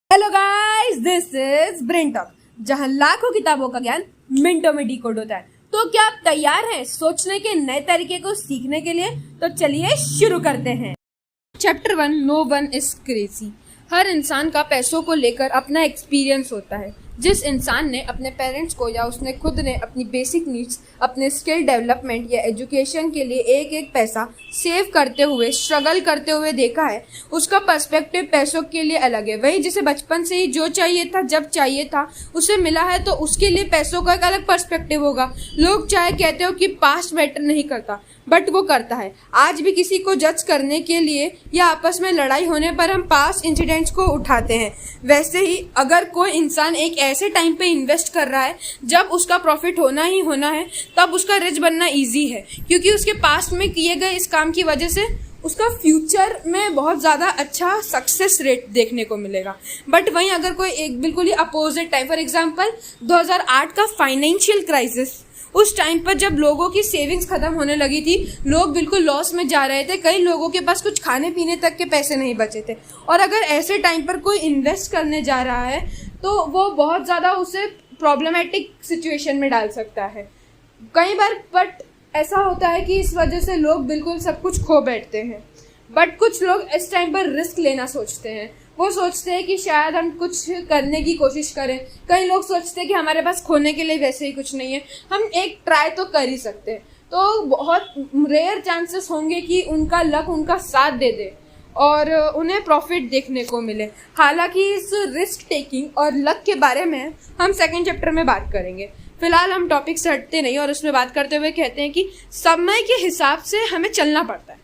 Hello guys, this is brain talk, जहां लाखों किताबों का ज्ञान मिनटों में डिकोड होता है। तो क्या आप तैयार हैं सोचने के नए तरीके को सीखने के लिए? तो चलिए शुरू करते हैं। Chapter 1, no one is crazy. हर इंसान का पैसों को लेकर अपना एक्सपीरियंस होता है। जिस इंसान ने अपने पेरेंट्स को या उसने खुद ने अपनी बेसिक नीड्स, अपने स्किल डेवलपमेंट या एजुकेशन के लिए एक एक पैसा सेव करते हुए, स्ट्रगल करते हुए देखा है, उसका पर्सपेक्टिव पैसों के लिए अलग है। वही जिसे बचपन से ही जो चाहिए था, जब चाहिए था, उसे मिला है, तो उसके लिए पैसों का एक अलग पर्सपेक्टिव होगा। लोग चाहे कहते हो कि पास्ट मैटर नहीं करता, बट वो करता है। आज भी किसी को जज करने के लिए या आपस में लड़ाई होने पर हम पास्ट इंसिडेंट्स को उठाते हैं। वैसे ही अगर कोई इंसान एक ऐसे टाइम पे इन्वेस्ट कर रहा है जब उसका प्रॉफिट होना ही होना है, तब उसका रिच बनना इजी है, क्योंकि उसके पास्ट में किए गए इस काम की वजह से उसका फ्यूचर में बहुत ज़्यादा अच्छा सक्सेस रेट देखने को मिलेगा। बट वहीं अगर कोई एक बिल्कुल ही अपोजिट टाइम, फॉर एग्जांपल 2008 का फाइनेंशियल क्राइसिस, उस टाइम पर जब लोगों की सेविंग्स खत्म होने लगी थी, लोग बिल्कुल लॉस में जा रहे थे, कई लोगों के पास कुछ खाने पीने तक के पैसे नहीं बचे थे। और अगर ऐसे टाइम पर कोई इन्वेस्ट करने जा रहा है तो वो बहुत ज़्यादा उसे प्रॉब्लमेटिक सिचुएशन में डाल सकता है कई बार। बट ऐसा होता है कि इस वजह से लोग बिल्कुल सब कुछ खो बैठते हैं। बट कुछ लोग इस टाइम पर रिस्क लेना सोचते हैं। वो सोचते हैं कि शायद हम कुछ करने की कोशिश करें। कई लोग सोचते हैं कि हमारे पास खोने के लिए वैसे ही कुछ नहीं है, हम एक ट्राई तो कर ही सकते हैं। तो बहुत रेयर चांसेस होंगे कि उनका लक उनका साथ दे दे और उन्हें प्रॉफिट देखने को मिले। हालांकि इस रिस्क टेकिंग और लक के बारे में हम सेकंड चैप्टर में बात करेंगे। फिलहाल हम टॉपिक से हटते नहीं और उसमें बात करते हुए कहते हैं कि समय के हिसाब से हमें चलना पड़ता है।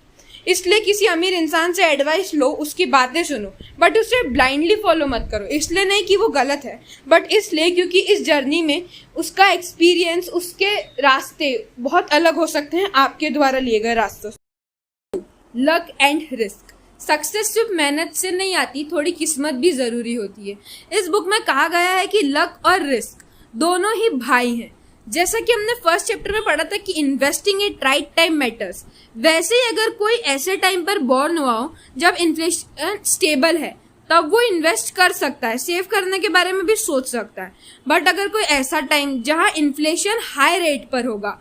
इसलिए किसी अमीर इंसान से एडवाइस लो, उसकी बातें सुनो, बट उसे ब्लाइंडली फॉलो मत करो। इसलिए नहीं कि वो गलत है, बट इसलिए क्योंकि इस जर्नी में उसका एक्सपीरियंस, उसके रास्ते बहुत अलग हो सकते हैं आपके द्वारा लिए गए रास्तों से। Luck and risk. सक्सेस सिर्फ मेहनत से नहीं आती, थोड़ी किस्मत भी जरूरी होती है। इस बुक में कहा गया है कि लक और रिस्क दोनों ही भाई हैं। जैसा कि हमने फर्स्ट चैप्टर में पढ़ा था कि investing at right time matters, वैसे ही अगर कोई ऐसे टाइम पर बॉर्न हुआ हो जब इन्फ्लेशन स्टेबल है, तब वो इन्वेस्ट कर सकता है, सेव करने के बारे में भी सोच सकता है। बट अगर कोई ऐसा टाइम जहां इन्फ्लेशन हाई रेट पर होगा,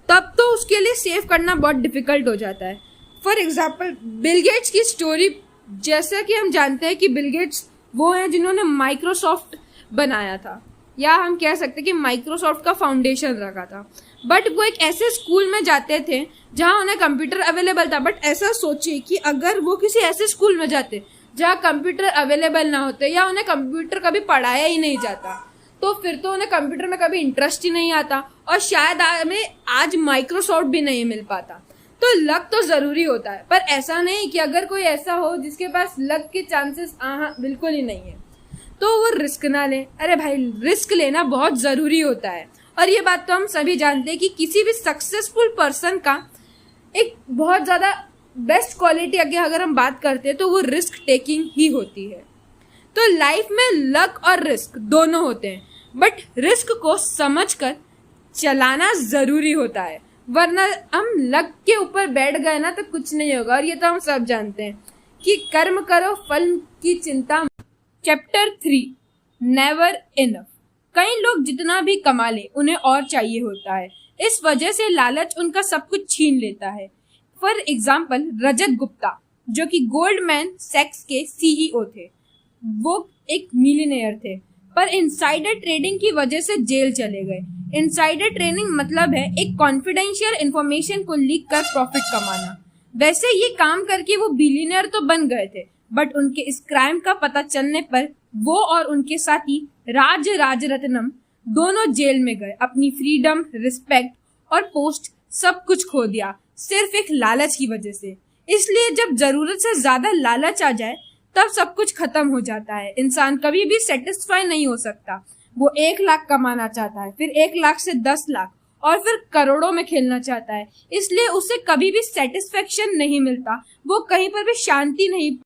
तब तो उसके लिए सेव करना बहुत डिफिकल्ट हो जाता है। फॉर एग्जाम्पल बिल गेट्स की स्टोरी, जैसा कि हम जानते हैं कि बिल गेट्स वो हैं जिन्होंने माइक्रोसॉफ्ट बनाया था, या हम कह सकते हैं कि माइक्रोसॉफ्ट का फाउंडेशन रखा था। बट वो एक ऐसे स्कूल में जाते थे जहां उन्हें कंप्यूटर अवेलेबल था। बट ऐसा सोचिए कि अगर वो किसी ऐसे स्कूल में जाते जहां कंप्यूटर अवेलेबल ना होते या उन्हें कंप्यूटर कभी पढ़ाया ही नहीं जाता, तो फिर तो उन्हें कंप्यूटर में कभी इंटरेस्ट ही नहीं आता और शायद हमें आज माइक्रोसॉफ्ट भी नहीं मिल पाता। तो लक तो जरूरी होता है, पर ऐसा नहीं कि अगर कोई ऐसा हो जिसके पास लक के चांसेस बिल्कुल ही नहीं है, तो वो रिस्क ना ले। अरे भाई, रिस्क लेना बहुत जरूरी होता है। और ये बात तो हम सभी जानते हैं कि किसी भी सक्सेसफुल पर्सन का एक बहुत ज्यादा बेस्ट क्वालिटी अगर हम बात करते हैं तो वो रिस्क टेकिंग ही होती है। तो लाइफ में लक और रिस्क दोनों होते हैं, बट रिस्क को समझकर चलाना जरूरी होता है, वरना हम लक के ऊपर बैठ गए ना तो कुछ नहीं होगा। और ये तो हम सब जानते हैं कि कर्म करो फल की चिंता। Chapter 3, never enough. कई लोग जितना भी कमा ले उन्हें और चाहिए होता है, इस वजह से लालच उनका सब कुछ छीन लेता है। फॉर एग्जाम्पल रजत गुप्ता, जो कि गोल्डमैन सैक्स के सीईओ थे, वो एक मिलियनेयर थे, पर इनसाइडर ट्रेडिंग की वजह से जेल चले गए। इनसाइडर ट्रेडिंग मतलब है एक कॉन्फिडेंशियल इंफॉर्मेशन को लीक कर प्रॉफिट कमाना। वैसे ये काम करके वो बिलियनर तो बन गए थे, बट उनके इस क्राइम का पता चलने पर वो और उनके साथी राजरत्नम दोनों जेल में गए। अपनी फ्रीडम, रिस्पेक्ट और पोस्ट सब कुछ खो दिया, सिर्फ एक लालच की वजह से। इसलिए जब जरूरत से ज्यादा लालच आ जाए तब सब कुछ खत्म हो जाता है। इंसान कभी भी सेटिस्फाई नहीं हो सकता। वो 1 लाख कमाना चाहता है, फिर 1 लाख से 10 लाख और फिर करोड़ों में खेलना चाहता है। इसलिए उसे कभी भी सेटिस्फेक्शन नहीं मिलता, वो कहीं पर भी शांति नहीं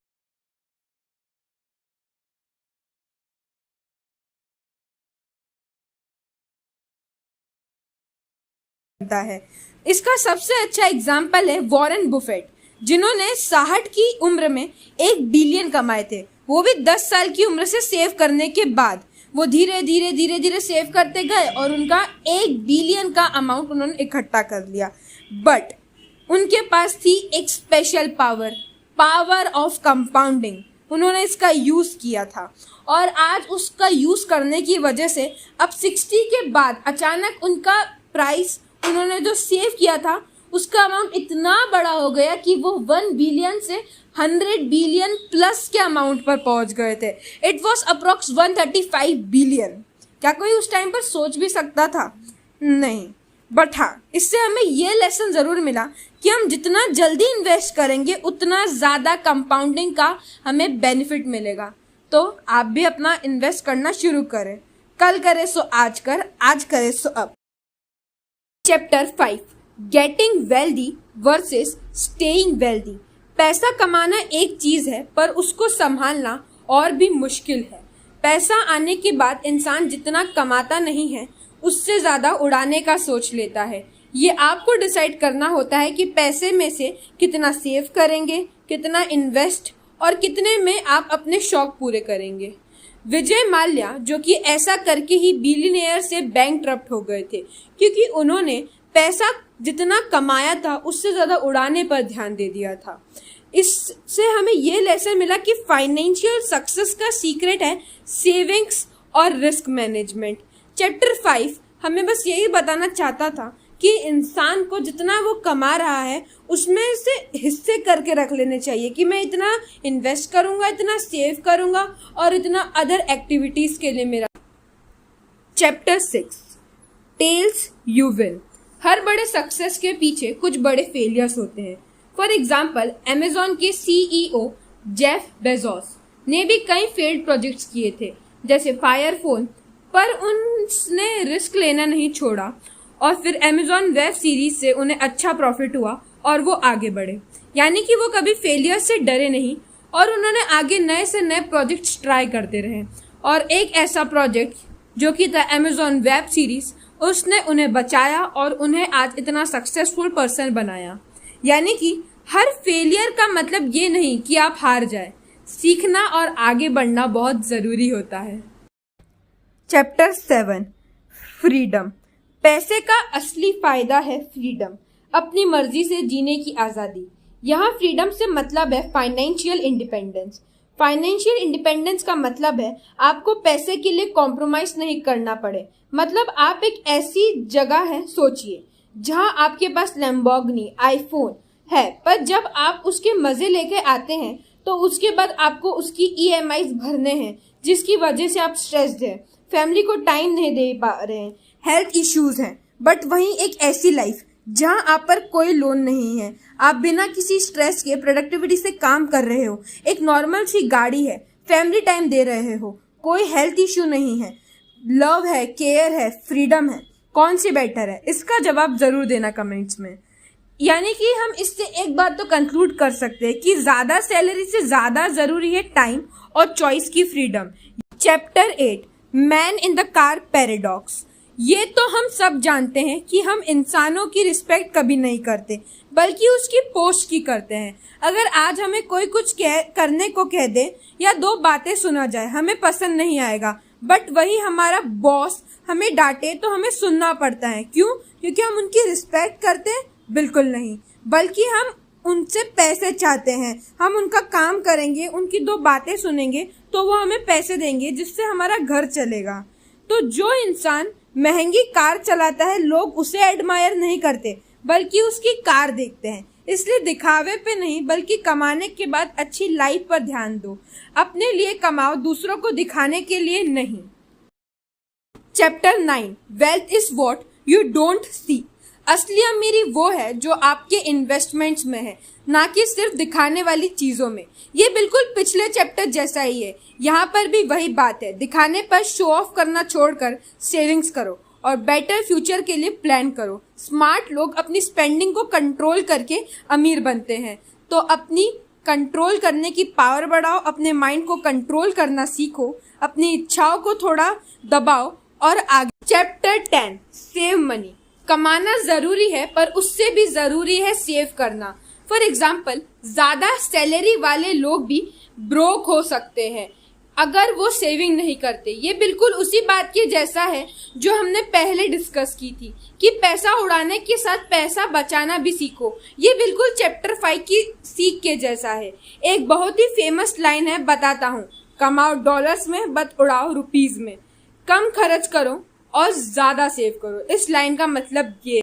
है। इसका सबसे अच्छा एग्जाम्पल है वॉरेन बुफेट, जिन्होंने 60 की उम्र में 1 बिलियन कमाए थे। वो भी 10 साल की उम्र से सेव करने के बाद। वो धीरे धीरे सेव करते गए और उनका 1 बिलियन का अमाउंट उन्होंने इकट्ठा कर लिया। बट उनके पास थी एक स्पेशल पावर ऑफ कंपाउंडिंग। उन्होंने इसका यूज किया था और आज उसका यूज करने की वजह से अब 60 के बाद अचानक उनका प्राइस, उन्होंने जो सेव किया था उसका अमाउंट इतना बड़ा हो गया कि वो 1 बिलियन से 100 बिलियन प्लस के अमाउंट पर पहुंच गए थे। It was approx 135 billion. क्या कोई उस टाइम पर सोच भी सकता था? नहीं। बट हाँ, इससे हमें ये लेसन जरूर मिला कि हम जितना जल्दी इन्वेस्ट करेंगे उतना ज़्यादा कंपाउंडिंग का हमें बेनिफिट मिलेगा। तो आप भी अपना इन्वेस्ट करना शुरू करें। कल करे सो आज कर, आज करे सो अब। Chapter 5, getting wealthy versus staying wealthy. पैसा कमाना एक चीज है पर उसको संभालना और भी मुश्किल है। पैसा आने के बाद इंसान जितना कमाता नहीं है उससे ज्यादा उड़ाने का सोच लेता है। ये आपको डिसाइड करना होता है कि पैसे में से कितना सेव करेंगे, कितना इन्वेस्ट और कितने में आप अपने शौक पूरे करेंगे। विजय माल्या जो कि ऐसा करके ही बिलियनियर से बैंकक्रप्ट हो गए थे क्योंकि उन्होंने पैसा जितना कमाया था उससे ज्यादा उड़ाने पर ध्यान दे दिया था। इससे हमें ये लेसन मिला कि फाइनेंशियल सक्सेस का सीक्रेट है सेविंग्स और रिस्क मैनेजमेंट। चैप्टर 5 हमें बस यही बताना चाहता था कि इंसान को जितना वो कमा रहा है उसमें से हिस्से करके रख लेने चाहिए कि मैं इतना इन्वेस्ट करूंगा, इतना सेव करूंगा और इतना अदर एक्टिविटीज के लिए मेरा। Chapter 6, tails you win. हर बड़े सक्सेस के पीछे कुछ बड़े फेलियर्स होते हैं। फॉर एग्जाम्पल, अमेजॉन के CEO जेफ बेजोस ने भी कई फेल्ड प्रोजेक्ट्स किए थे जैसे फायर फोन, पर उसने रिस्क लेना नहीं छोड़ा और फिर अमेजॉन वेब सीरीज से उन्हें अच्छा प्रॉफिट हुआ और वो आगे बढ़े। यानी कि वो कभी फेलियर से डरे नहीं और उन्होंने आगे नए से नए प्रोजेक्ट्स ट्राई करते रहे। और एक ऐसा प्रोजेक्ट जो कि था अमेजॉन वेब सीरीज, उसने उन्हें बचाया और उन्हें आज इतना सक्सेसफुल पर्सन बनाया। यानी कि हर फेलियर का मतलब ये नहीं कि आप हार जाए। सीखना और आगे बढ़ना बहुत जरूरी होता है। Chapter 7, freedom. पैसे का असली फायदा है फ्रीडम, अपनी मर्जी से जीने की आजादी। यहाँ फ्रीडम से मतलब है फाइनेंशियल इंडिपेंडेंस। फाइनेंशियल इंडिपेंडेंस का मतलब है आपको पैसे के लिए कॉम्प्रोमाइज नहीं करना पड़े। मतलब आप एक ऐसी जगह है, सोचिए, जहाँ आपके पास लैम्बोर्गिनी, आईफोन है, पर जब आप उसके मजे लेके आते हैं तो उसके बाद आपको उसकी EMIs भरने हैं जिसकी वजह से आप स्ट्रेस्ड हैं, फैमिली को टाइम नहीं दे पा रहे हैं, हेल्थ इश्यूज हैं। बट वहीं एक ऐसी लाइफ जहां आप पर कोई लोन नहीं है, आप बिना किसी स्ट्रेस के प्रोडक्टिविटी से काम कर रहे हो, एक नॉर्मल सी गाड़ी है, फैमिली टाइम दे रहे हो, कोई हेल्थ इश्यू नहीं है, लव है, केयर है, फ्रीडम है, कौन सी बेटर है? इसका जवाब जरूर देना कमेंट्स में। यानी कि हम इससे एक बात तो कंक्लूड कर सकते हैं कि ज्यादा सैलरी से ज्यादा जरूरी है टाइम और चॉइस की freedom. Chapter 8, man in the car paradox. ये तो हम सब जानते हैं कि हम इंसानों की रिस्पेक्ट कभी नहीं करते बल्कि उसकी पोस्ट की करते हैं। अगर आज हमें कोई कुछ करने को कह दे या 2 बातें सुना जाए, हमें पसंद नहीं आएगा, बट वही हमारा बॉस हमें डांटे तो हमें सुनना पड़ता है। क्यों? क्योंकि हम उनकी रिस्पेक्ट करते हैं? बिल्कुल नहीं, बल्कि हम उनसे पैसे चाहते हैं। हम उनका काम करेंगे, उनकी 2 बातें सुनेंगे तो वो हमें पैसे देंगे जिससे हमारा घर चलेगा। तो जो इंसान महंगी कार चलाता है, लोग उसे एडमायर नहीं करते बल्कि उसकी कार देखते हैं। इसलिए दिखावे पे नहीं बल्कि कमाने के बाद अच्छी लाइफ पर ध्यान दो। अपने लिए कमाओ, दूसरों को दिखाने के लिए नहीं। Chapter 9, wealth is what you don't see. असली अमीरी वो है जो आपके इन्वेस्टमेंट्स में है, ना कि सिर्फ दिखाने वाली चीजों में। ये बिल्कुल पिछले चैप्टर जैसा ही है। यहाँ पर भी वही बात है, दिखाने पर शो ऑफ करना छोड़कर सेविंग्स करो और बेटर फ्यूचर के लिए प्लान करो। स्मार्ट लोग अपनी स्पेंडिंग को कंट्रोल करके अमीर बनते हैं। तो अपनी कंट्रोल करने की पावर बढ़ाओ, अपने माइंड को कंट्रोल करना सीखो, अपनी इच्छाओं को थोड़ा दबाओ और आगे। Chapter 10, save money. कमाना जरूरी है पर उससे भी जरूरी है सेव करना। फॉर एग्जाम्पल, ज्यादा सैलरी वाले लोग भी ब्रोक हो सकते हैं अगर वो सेविंग नहीं करते। ये बिल्कुल उसी बात के जैसा है जो हमने पहले डिस्कस की थी कि पैसा उड़ाने के साथ पैसा बचाना भी सीखो। ये बिल्कुल चैप्टर 5 की सीख के जैसा है। एक बहुत ही फेमस लाइन है, बताता हूँ। कमाओ डॉलर्स में, बट उड़ाओ रुपीज में। कम खर्च करो और ज्यादा सेव करो। इस लाइन का मतलब ये